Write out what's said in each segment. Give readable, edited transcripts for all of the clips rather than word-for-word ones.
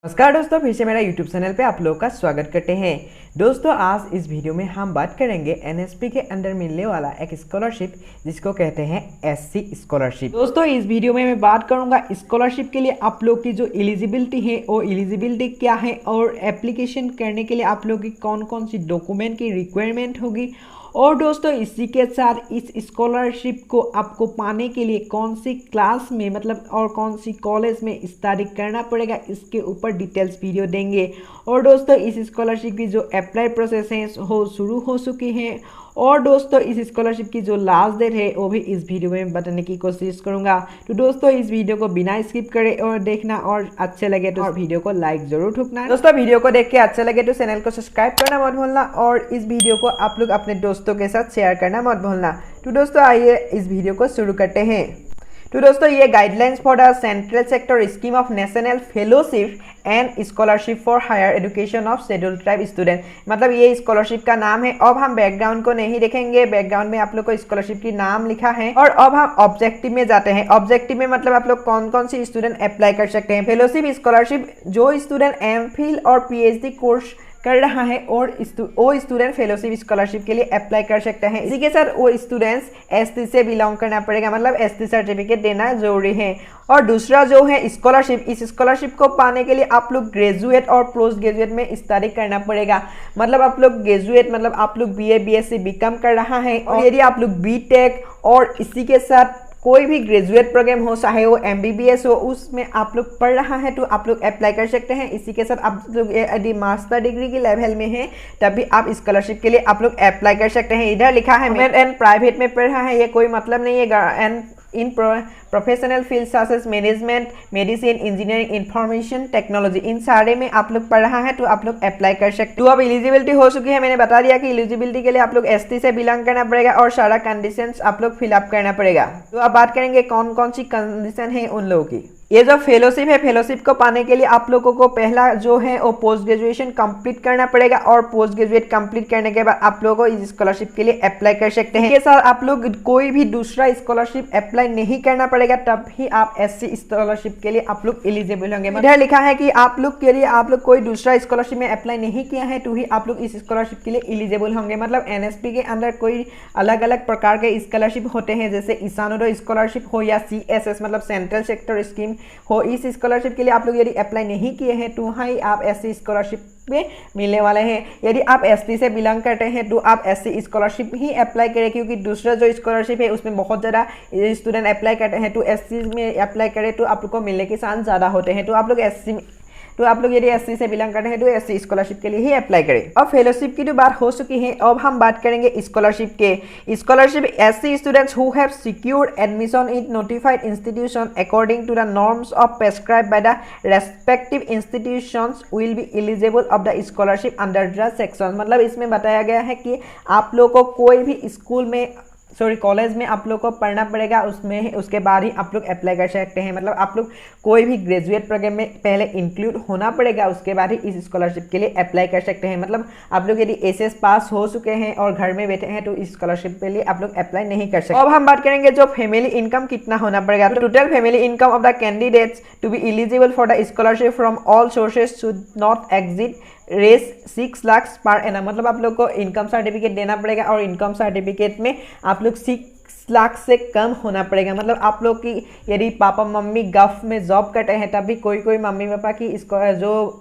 नमस्कार दोस्तों, फिर से मेरा YouTube चैनल पे आप लोगों का स्वागत करते हैं। दोस्तों आज इस वीडियो में हम बात करेंगे एनएसपी के अंदर मिलने वाला एक स्कॉलरशिप जिसको कहते हैं एससी स्कॉलरशिप। दोस्तों इस वीडियो में मैं बात करूंगा स्कॉलरशिप के लिए आप लोग की जो एलिजिबिलिटी है वो एलिजिबिलिटी क्या है और एप्लीकेशन करने के लिए आप लोग की कौन कौन सी डॉक्यूमेंट की रिक्वायरमेंट होगी, और दोस्तों इसी के साथ इस स्कॉलरशिप को आपको पाने के लिए कौन सी क्लास में मतलब और कौन सी कॉलेज में स्टडी करना पड़ेगा, इसके ऊपर डिटेल्स वीडियो देंगे। और दोस्तों इस स्कॉलरशिप की जो अप्लाई प्रोसेस है हो शुरू हो चुकी है, और दोस्तों इस स्कॉलरशिप की जो लास्ट डेट है वो भी इस वीडियो में बताने की कोशिश करूंगा। तो दोस्तों इस वीडियो को बिना स्किप करे और देखना, और अच्छे लगे तो वीडियो को लाइक जरूर ठोकना। दोस्तों वीडियो को देख के अच्छा लगे तो चैनल को सब्सक्राइब करना मत भूलना, और इस वीडियो को आप लोग अपने दोस्तों के साथ शेयर करना मत भूलना। तो दोस्तों आइए इस वीडियो को शुरू करते हैं। तो दोस्तों ये guidelines for the central sector scheme of national fellowship and scholarship for higher education of scheduled tribe student, मतलब ये स्कॉलरशिप का नाम है। अब हम बैकग्राउंड को नहीं देखेंगे, बैकग्राउंड में आप लोग को स्कॉलरशिप की नाम लिखा है। और अब हम ऑब्जेक्टिव में जाते हैं। ऑब्जेक्टिव में मतलब आप लोग कौन कौन सी स्टूडेंट अप्लाई कर सकते हैं। फेलोशिप स्कॉलरशिप जो स्टूडेंट एमफिल और पीएचडी कोर्स कर रहा है और वो स्टूडेंट फेलोशिप स्कॉलरशिप के लिए अप्लाई कर सकते हैं। इसी के साथ वो स्टूडेंट्स एसटी से बिलोंग करना पड़ेगा, मतलब एसटी सर्टिफिकेट देना जरूरी है। और दूसरा जो है स्कॉलरशिप, इस स्कॉलरशिप को पाने के लिए आप लोग ग्रेजुएट और पोस्ट ग्रेजुएट में स्टडी करना पड़ेगा। मतलब आप लोग ग्रेजुएट मतलब आप लोग बीए बीएससी बीकॉम कर रहा है, और यदि आप लोग बीटेक और इसी के साथ कोई भी ग्रेजुएट प्रोग्राम हो, चाहे वो एमबीबीएस हो, उसमें आप लोग पढ़ रहा है तो आप लोग अप्लाई कर सकते हैं। इसी के साथ आप लोग यदि मास्टर डिग्री के लेवल में है तब भी आप स्कॉलरशिप के लिए आप लोग अप्लाई कर सकते हैं। इधर लिखा है गवर्नमेंट एंड प्राइवेट में पढ़ रहा है, ये कोई मतलब नहीं है। And in professional field such management, medicine, engineering, information technology, इन सारे में आप लोग पढ़ रहा है तो आप लोग अप्लाई कर सकते हो। तो अब एलिजिबिलिटी हो चुकी है, मैंने बता दिया कि एलिजिबिलिटी के लिए आप लोग एसटी से बिलोंग करना पड़ेगा और सारा कंडीशंस आप लोग फिलअप करना पड़ेगा। तो अब बात करेंगे कौन कौन सी कंडीशन है उन लोगों की। ये जो फेलोशिप है, फेलोशिप को पाने के लिए आप लोगों को पहला जो है वो पोस्ट ग्रेजुएशन कंप्लीट करना पड़ेगा, और पोस्ट ग्रेजुएट कंप्लीट करने के बाद आप लोगों को इस स्कॉलरशिप के लिए अप्लाई कर सकते हैं। इसके साथ आप लोग कोई भी दूसरा स्कॉलरशिप अप्लाई नहीं करना पड़ेगा, तब ही आप एससी स्कॉलरशिप के लिए आप लोग एलिजिबल होंगे। इधर लिखा है कि आप लोग के लिए आप लोग कोई दूसरा स्कॉलरशिप में अप्लाई नहीं किया है तो ही आप लोग इस स्कॉलरशिप के लिए एलिजिबल होंगे। मतलब एनएसपी के अंदर कोई अलग अलग प्रकार के स्कॉलरशिप होते हैं, जैसे ईशानोदय स्कॉलरशिप हो या सीएसएस मतलब सेंट्रल सेक्टर स्कीम हो। इस स्कॉलरशिप के लिए आप लोग यदि अप्लाई नहीं किए हैं तो ही आप एससी स्कॉलरशिप में मिलने वाले हैं। यदि आप एसटी से बिलोंग करते हैं तो आप एससी स्कॉलरशिप ही अप्लाई करें, क्योंकि दूसरा जो स्कॉलरशिप है उसमें बहुत ज़्यादा स्टूडेंट अप्लाई करते हैं। तो एससी में अप्लाई करें तो आप लोग को मिलने के चांस ज़्यादा होते हैं। तो आप लोग यदि एससी से बिलोंग करते हैं तो एससी स्कॉलरशिप के लिए ही अप्लाई करें। अब फेलोशिप की तो बात हो चुकी है, अब हम बात करेंगे स्कॉलरशिप के। Scholarship SC students who have secured admission in notified institution according to the norms of prescribed by the respective institutions will be eligible of the scholarship under the section. मतलब इसमें बताया गया है कि आप लोग को कोई भी स्कूल में कॉलेज में आप लोग को पढ़ना पड़ेगा, उसमें उसके बाद ही आप लोग अप्लाई कर सकते हैं। मतलब आप लोग कोई भी ग्रेजुएट प्रोग्राम में पहले इंक्लूड होना पड़ेगा, उसके बाद ही इस स्कॉलरशिप के लिए अप्लाई कर सकते हैं। मतलब आप लोग यदि एसएस पास हो चुके हैं और घर में बैठे हैं तो इस स्कॉलरशिप के लिए आप लोग अप्लाई नहीं कर सकते। अब हम बात करेंगे जो फैमिली इनकम कितना होना पड़ेगा। तो total family income of the candidates to be eligible for the scholarship from all sources should not exceed Rs 6 lakh per annum. मतलब आप लोग को इनकम सर्टिफिकेट देना पड़ेगा, और इनकम सर्टिफिकेट में आप लोग 6 लाख से कम होना पड़ेगा। मतलब आप लोग की यदि पापा मम्मी गल्फ में जॉब करते हैं तब भी कोई मम्मी पापा की इसको जो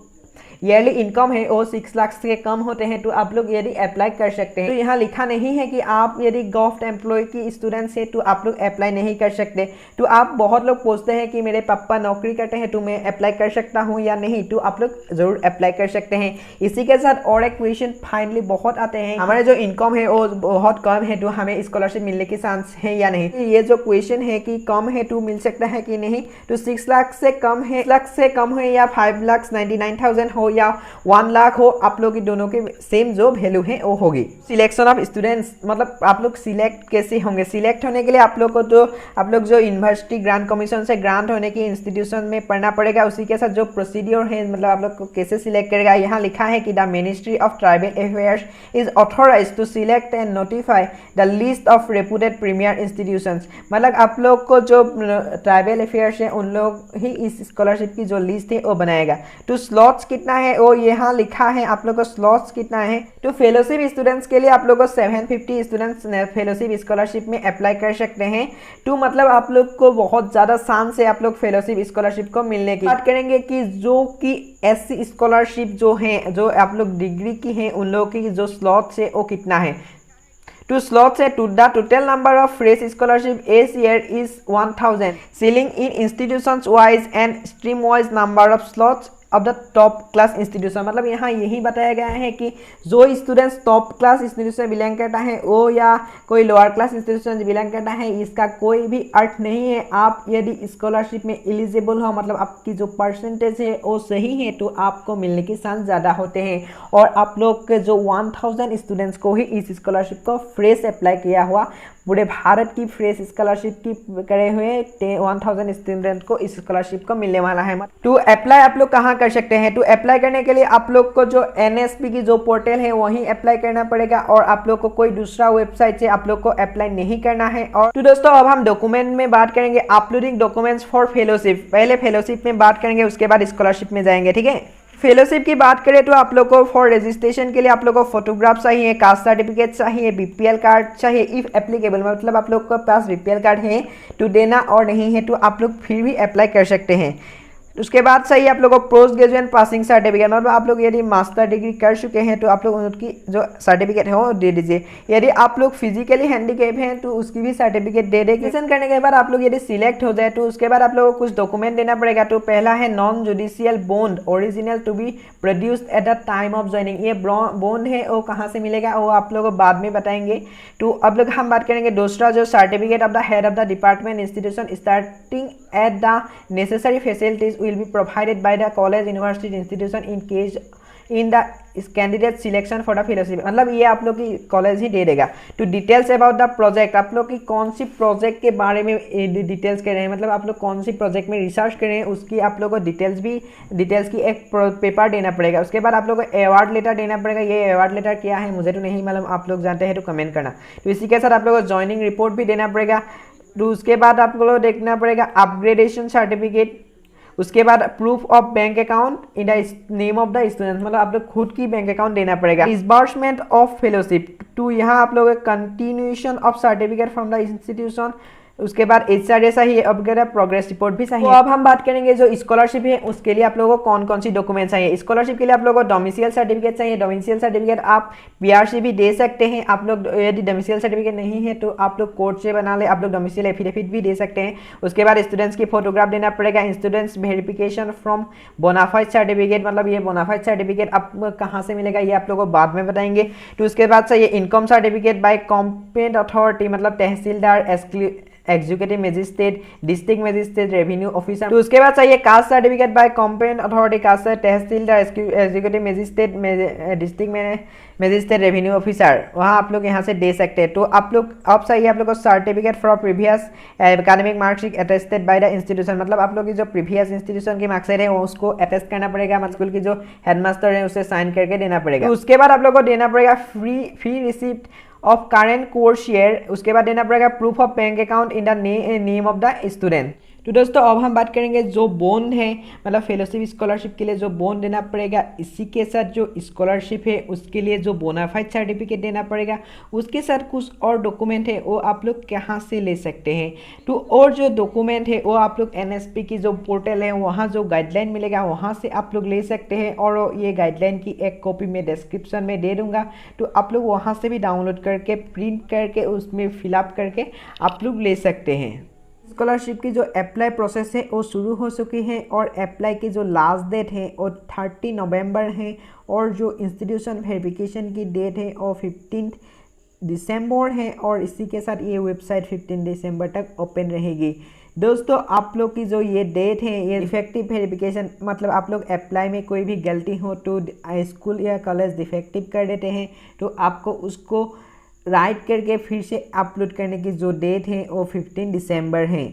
ईयरली इनकम है वो 6 लाख से कम होते हैं तो आप लोग यदि अप्लाई कर सकते हैं। तो यहाँ लिखा नहीं है कि आप यदि गवर्नमेंट एम्प्लॉय की स्टूडेंट से तो आप लोग अप्लाई नहीं कर सकते। तो आप बहुत लोग पूछते हैं कि मेरे पापा नौकरी करते हैं तो मैं अप्लाई कर सकता हूँ या नहीं, तो आप लोग जरूर अप्लाई कर सकते हैं। इसी के साथ और एक क्वेश्चन फाइनली बहुत आते हैं, हमारे जो इनकम है वो बहुत कम है तो हमें स्कॉलरशिप मिलने के चांस है या नहीं। तो ये जो क्वेश्चन है कि कम है तो मिल सकता है कि नहीं, तो 6 लाख से कम है, 6 लाख से कम है या 5,99,000 हो या 1 लाख हो, आप लोग की दोनों के सेम जो वैल्यू है वो होगी। सिलेक्शन ऑफ स्टूडेंट्स मतलब आप लोग सिलेक्ट कैसे होंगे, सिलेक्ट होने के लिए आप लोग को तो आप लोग जो यूनिवर्सिटी ग्रांट कमीशन से ग्रांट होने की इंस्टीट्यूशन में पढ़ना पड़ेगा। उसी के साथ जो प्रोसीड्योर है मतलब आप लोग को कैसे सिलेक्ट करेगा, यहाँ लिखा है कि the ministry of tribal affairs is authorised to select and notify the list of reputed premier institutions. मतलब आप लोग को जो ट्राइबल अफेयर्स है उन लोग ही इस स्कॉलरशिप की जो लिस्ट है वो बनाएगा। तो स्लॉट्स कितना है वो यहाँ लिखा है, आप लोग को स्लॉट्स कितना है। तो फेलोशिप स्टूडेंट्स के लिए आप लोग को 750 स्टूडेंट्स फेलोशिप स्कॉलरशिप में अप्लाई कर सकते हैं। तो मतलब आप लोग को बहुत ज़्यादा चांस है आप लोग फेलोशिप स्कॉलरशिप को मिलने की। बात करेंगे कि जो कि एससी स्कॉलरशिप जो है, जो आप लोग डिग्री की हैं उन लोगों की जो स्लॉट्स है वो कितना है। टू स्लॉट्स है to the total number of fresh scholarship as year is 1000 ceiling in institutions wise and stream wise number of slots of the top class institution. मतलब यहाँ यही बताया गया है कि जो students top class institution belong करता है वो या कोई लोअर क्लास इंस्टीट्यूशन बिलोंग करता है, इसका कोई भी अर्थ नहीं है। आप यदि स्कॉलरशिप में एलिजिबल हो मतलब आपकी जो परसेंटेज है वो सही है तो आपको मिलने के चांस ज़्यादा होते हैं। और आप लोग के जो 1000 स्टूडेंट्स को ही इस स्कॉलरशिप को फ्रेश अप्लाई किया हुआ, पूरे भारत की फ्रेश स्कॉलरशिप की करे हुए 1000 स्टूडेंट को इस स्कॉलरशिप को मिलने वाला है। टू अप्लाई आप लोग कहाँ कर सकते हैं, टू अप्लाई करने के लिए आप लोग को जो एनएसपी की जो पोर्टल है वहीं अप्लाई करना पड़ेगा और आप लोग को कोई दूसरा वेबसाइट से आप लोग को अप्लाई नहीं करना है। और तो दोस्तों अब हम डॉक्यूमेंट में बात करेंगे, अपलोडिंग डॉक्यूमेंट्स फॉर फेलोशिप। पहले फेलोशिप में बात करेंगे उसके बाद स्कॉलरशिप में जाएंगे, ठीक है। फेलोशिप की बात करें तो आप लोग को फॉर रजिस्ट्रेशन के लिए आप लोग को फोटोग्राफ चाहिए, कास्ट सर्टिफिकेट चाहिए, बीपीएल कार्ड चाहिए इफ एप्लीकेबल, मतलब आप लोग के पास बीपीएल कार्ड है तो देना और नहीं है तो आप लोग फिर भी अप्लाई कर सकते हैं। उसके बाद सही आप लोग को पोस्ट ग्रेजुएट पासिंग सर्टिफिकेट, मतलब आप लोग यदि मास्टर डिग्री कर चुके हैं तो आप लोग उनकी जो सर्टिफिकेट है वो दे दीजिए। यदि आप लोग फिजिकली हैंडीकैप हैं तो उसकी भी सर्टिफिकेट दे दें। एप्लीकेशन करने के बाद आप लोग यदि सिलेक्ट हो जाए तो उसके बाद आप लोगों को कुछ डॉक्यूमेंट देना पड़ेगा। तो पहला है non judicial bond original to be produced at the time of joining. ये बॉन्ड है वो कहाँ से मिलेगा वो आप लोग बाद में बताएंगे। तो अब लोग हम बात करेंगे दूसरा जो certificate of the head of the department institution starting at the necessary facilities will be provided by the college university institution in case in the candidate selection for the fellowship। मतलब ये आप लोग की कॉलेज ही दे देगा। Two details about the project, आप लोग की कौन सी प्रोजेक्ट के बारे में डिटेल्स कर रहे हैं, मतलब आप लोग कौन सी प्रोजेक्ट में रिसर्च कर रहे हैं उसकी आप लोग को डिटेल्स की एक पेपर देना पड़ेगा। उसके बाद आप लोग को अवार्ड लेटर देना पड़ेगा। ये अवार्ड लेटर क्या है मुझे तो नहीं मालूम, आप लोग जानते हैं तो कमेंट करना। तो इसी के साथ आप लोग को ज्वाइनिंग रिपोर्ट भी देना पड़ेगा। तो उसके बाद आप लोग को देखना पड़ेगा अपग्रेडेशन सर्टिफिकेट। उसके बाद proof of bank account in the name of the student, मतलब आप लोग खुद की बैंक अकाउंट देना पड़ेगा। डिसबर्समेंट ऑफ फेलोशिप टू, यहाँ आप लोग continuation of certificate from the institution. उसके बाद एचआर जैसा ही अपग्रेड प्रोग्रेस रिपोर्ट भी चाहिए। तो अब हम बात करेंगे जो स्कॉलरशिप है उसके लिए आप लोगों को कौन कौन सी डॉक्यूमेंट चाहिए। स्कॉलरशिप के लिए आप लोगों को डोमिसाइल सर्टिफिकेट चाहिए। डोमिसाइल सर्टिफिकेट आप पीआरसी भी दे सकते हैं। आप लोग यदि डोमिसाइल सर्टिफिकेट नहीं है तो आप लोग कोर्ट से बना ले, आप लोग डोमिसाइल एफिडेविट भी दे सकते हैं। उसके बाद स्टूडेंट्स की फोटोग्राफ देना पड़ेगा। Students verification from bonafide certificate, मतलब ये बोनाफाइड सर्टिफिकेट आप कहाँ से मिलेगा ये आप लोगों को बाद में बताएंगे। तो उसके बाद चाहिए income certificate by competent authority, मतलब tehsildar, executive magistrate, district magistrate, revenue officer. तो उसके बाद चाहिए caste certificate by competent authority, caste tehsildar, executive magistrate, district magistrate, revenue officer, वहाँ आप लोग यहाँ से दे सकते हैं। तो आप लोग अब चाहिए आप लोग को certificate for previous academic marksheet attested by the institution, मतलब आप लोग की जो प्रीवियस इंस्टीट्यूशन की मार्कशीट है उसको अटेस्ट करना पड़ेगा, मतलब स्कूल की जो हेडमास्टर है उसे साइन करके देना पड़ेगा। तो उसके बाद आप लोग को देना पड़ेगा fee receipt of current course share. उसके बाद देना पड़ेगा proof of bank account in the name of the student. तो दोस्तों अब हम बात करेंगे जो बॉन्ड है, मतलब फेलोशिप स्कॉलरशिप के लिए जो बॉन्ड देना पड़ेगा। इसी के साथ जो स्कॉलरशिप है उसके लिए जो बोनाफाइड सर्टिफिकेट देना पड़ेगा। उसके साथ कुछ और डॉक्यूमेंट है वो आप लोग कहाँ से ले सकते हैं। तो और जो डॉक्यूमेंट है वो आप लोग एनएसपी की जो पोर्टल है वहाँ जो गाइडलाइन मिलेगा वहाँ से आप लोग ले सकते हैं। और ये गाइडलाइन की एक कॉपी मैं डिस्क्रिप्शन में दे दूँगा, तो आप लोग वहाँ से भी डाउनलोड करके प्रिंट करके उसमें फिलअप करके आप लोग ले सकते हैं। स्कॉलरशिप की जो अप्लाई प्रोसेस है वो शुरू हो चुकी है और अप्लाई की जो लास्ट डेट है वो 30 नवंबर है और जो इंस्टीट्यूशन वेरिफिकेशन की डेट है वो 15 दिसंबर है और इसी के साथ ये वेबसाइट 15 दिसंबर तक ओपन रहेगी। दोस्तों आप लोग की जो ये डेट है ये डिफेक्टिव वेरिफिकेशन मतलब आप लोग अप्लाई में कोई भी गलती हो तो स्कूल या कॉलेज डिफेक्टिव कर देते हैं, तो आपको उसको राइट करके फिर से अपलोड करने की जो डेट है वो 15 दिसंबर है।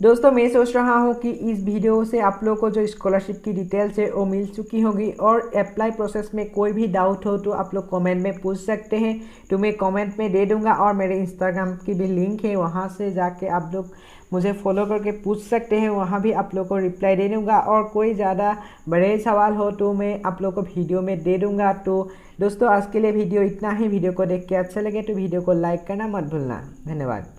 दोस्तों मैं सोच रहा हूँ कि इस वीडियो से आप लोगों को जो स्कॉलरशिप की डिटेल्स है वो मिल चुकी होगी, और अप्लाई प्रोसेस में कोई भी डाउट हो तो आप लोग कमेंट में पूछ सकते हैं, तो मैं कमेंट में दे दूंगा। और मेरे इंस्टाग्राम की भी लिंक है, वहाँ से जाके आप लोग मुझे फॉलो करके पूछ सकते हैं, वहाँ भी आप लोग को रिप्लाई दे दूँगा। और कोई ज़्यादा बड़े सवाल हो तो मैं आप लोग को वीडियो में दे दूँगा। तो दोस्तों आज के लिए वीडियो इतना ही। वीडियो को देख के अच्छा लगे तो वीडियो को लाइक करना मत भूलना। धन्यवाद।